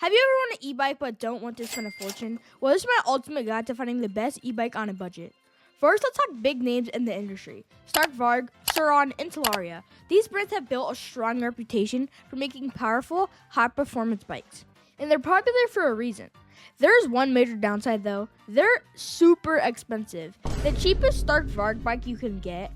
Have you ever owned an e-bike but don't want to spend a fortune? Well, this is my ultimate guide to finding the best e-bike on a budget. First, let's talk big names in the industry. Stark Varg, Suron, and Talaria. These brands have built a strong reputation for making powerful, high-performance bikes. And they're popular for a reason. There's one major downside though. They're super expensive. The cheapest Stark Varg bike you can get,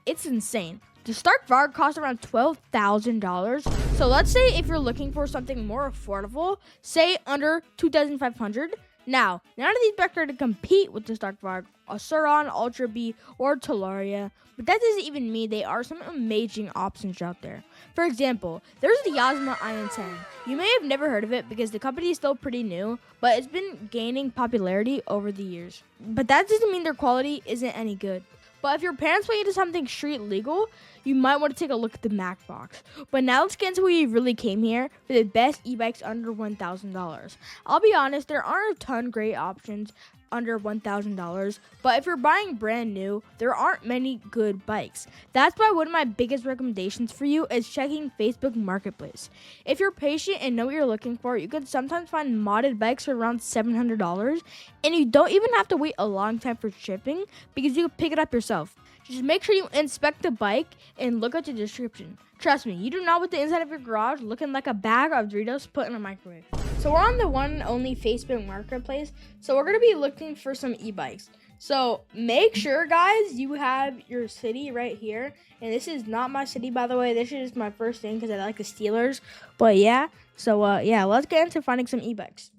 it's insane. The Stark Varg costs around $12,000. So let's say if you're looking for something more affordable, say under $2,500. Now, none of these bikes are to compete with the Stark Varg, a Suron, Ultra B, or Talaria, but that doesn't even mean they are some amazing options out there. For example, there's the Yamaha IN10. You may have never heard of it because the company is still pretty new, but it's been gaining popularity over the years. But that doesn't mean their quality isn't any good. But if your parents want you to do something street legal, you might want to take a look at the Mac box. But now let's get into where you really came here for the best e-bikes under $1,000. I'll be honest, there aren't a ton of great options under $1,000, but if you're buying brand new, there aren't many good bikes. That's why one of my biggest recommendations for you is checking Facebook Marketplace. If you're patient and know what you're looking for, you can sometimes find modded bikes for around $700, and you don't even have to wait a long time for shipping because you can pick it up yourself. Just make sure you inspect the bike and look at the description. Trust me, you do not want the inside of your garage looking like a bag of Doritos put in a microwave. So we're on the one and only Facebook Marketplace. So we're going to be looking for some e-bikes. So make sure, guys, you have your city right here. And this is not my city, by the way. This is my first thing because I like the Steelers. But yeah, so let's get into finding some e-bikes.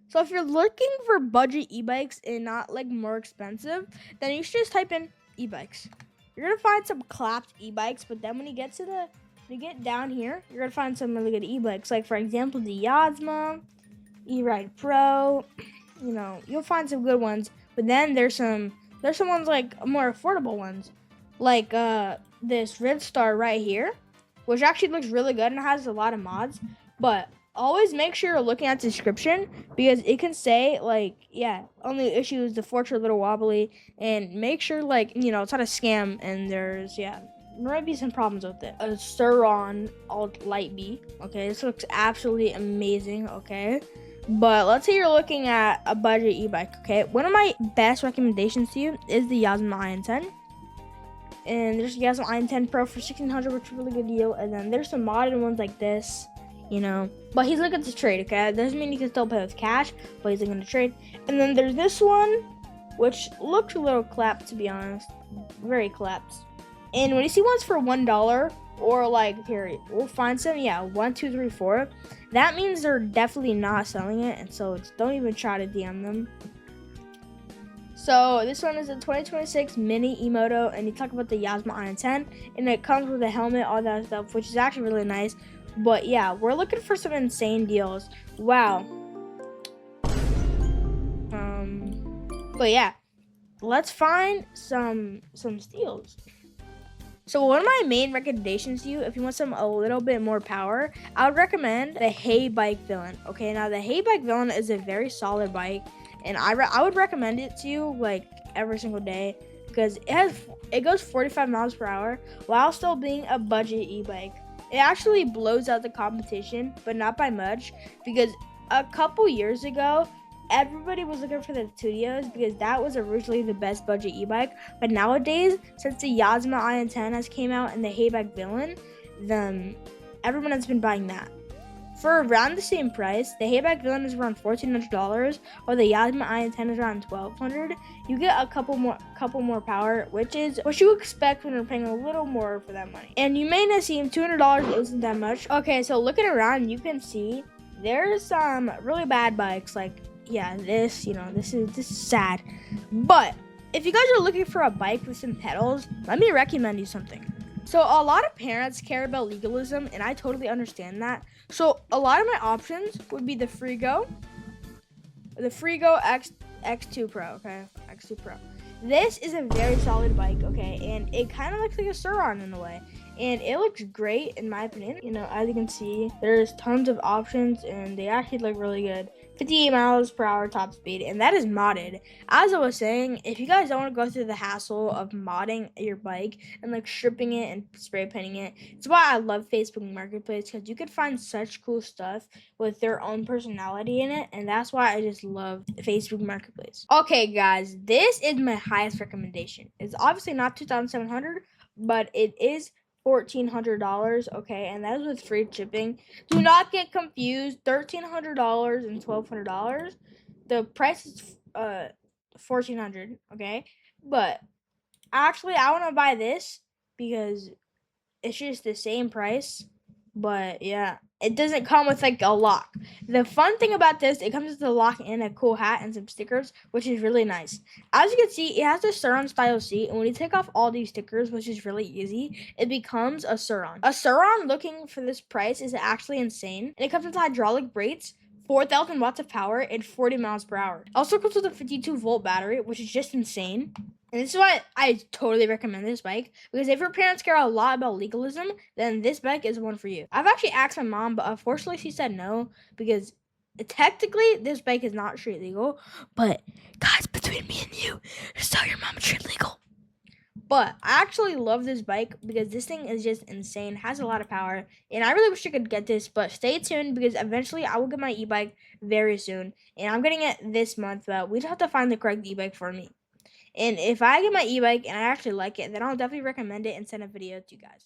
So if you're looking for budget e-bikes and not more expensive, then you should just type in e-bikes. You're gonna find some clapped e-bikes, but then when you get down here, you're gonna find some really good e-bikes. Like for example, the Yamaha E-Ride Pro. You'll find some good ones, but then there's some ones more affordable ones, like this Red Star right here, which actually looks really good and has a lot of mods. But always make sure you're looking at the description because it can say only issue is the forks are a little wobbly, and make sure it's not a scam, and there might be some problems with it. A Suron Alt Light B. Okay, this looks absolutely amazing. Okay, but let's say you're looking at a budget e-bike. Okay, one of my best recommendations to you is the Yamaha IN10. And there's the Yamaha IN10 Pro for $1,600, which is a really good deal. And then there's some modern ones like this. But he's looking to trade, okay? That doesn't mean you can still pay with cash, but he's looking to trade. And then there's this one, which looks a little clapped, to be honest. Very clapped. And when you see ones for $1, or here, we'll find some, 1, 2, 3, 4. That means they're definitely not selling it, and so don't even try to DM them. So this one is a 2026 Mini E-Moto, and you talk about the Yamaha IN10, and it comes with a helmet, all that stuff, which is actually really nice. But yeah, we're looking for some insane deals. Wow. But yeah, let's find some steals. So one of my main recommendations to you, if you want a little bit more power, I would recommend the eBike Villain. Okay, now the eBike Villain is a very solid bike, and I would recommend it to you every single day because it goes 45 miles per hour while still being a budget e-bike. It actually blows out the competition, but not by much, because a couple years ago, everybody was looking for the Studios because that was originally the best budget e-bike. But nowadays, since the Yamaha IN10 has came out and the eBike Villain, then everyone has been buying that. For around the same price, the eBike Villain is around $1,400, while the Yamaha IN10 is around $1,200. You get a couple more power, which is what you expect when you're paying a little more for that money. And you may not see $200 isn't that much. Okay, so looking around, you can see there's some really bad bikes. This is sad. But if you guys are looking for a bike with some pedals, let me recommend you something. So a lot of parents care about legalism, and I totally understand that. So a lot of my options would be the Frigo X2 Pro, okay? X2 Pro. This is a very solid bike, okay? And it kind of looks like a Suron in a way. and it looks great in my opinion. You know, as you can see, there's tons of options and they actually look really good. 58 miles per hour top speed, and that is modded. As I was saying, if you guys don't want to go through the hassle of modding your bike and like stripping it and spray painting it, it's why I love Facebook Marketplace, because you could find such cool stuff with their own personality in it, and that's why I just love Facebook Marketplace. Okay guys, this is my highest recommendation. It's obviously not 2,700, but it is $1,400, okay, and that is with free shipping. Do not get confused. $1,300 and $1,200. The price is $1,400, okay, but actually I want to buy this because it's just the same price, but yeah, it doesn't come with like a lock. The fun thing about this, it comes with a lock and a cool hat and some stickers, which is really nice. As you can see, it has a Suron style seat, and when you take off all these stickers, which is really easy, it becomes a Suron. A Suron looking for this price is actually insane, and it comes with hydraulic brakes, 4,000 watts of power, and 40 miles per hour. It also comes with a 52-volt battery, which is just insane. And this is why I totally recommend this bike, because if your parents care a lot about legalism, then this bike is one for you. I've actually asked my mom, but unfortunately she said no, because technically this bike is not street legal. But guys, between me and you, just tell your mom it's street legal. But I actually love this bike because this thing is just insane, has a lot of power, and I really wish I could get this, but stay tuned because eventually I will get my e-bike very soon, and I'm getting it this month, but we just have to find the correct e-bike for me. And if I get my e-bike and I actually like it, then I'll definitely recommend it and send a video to you guys.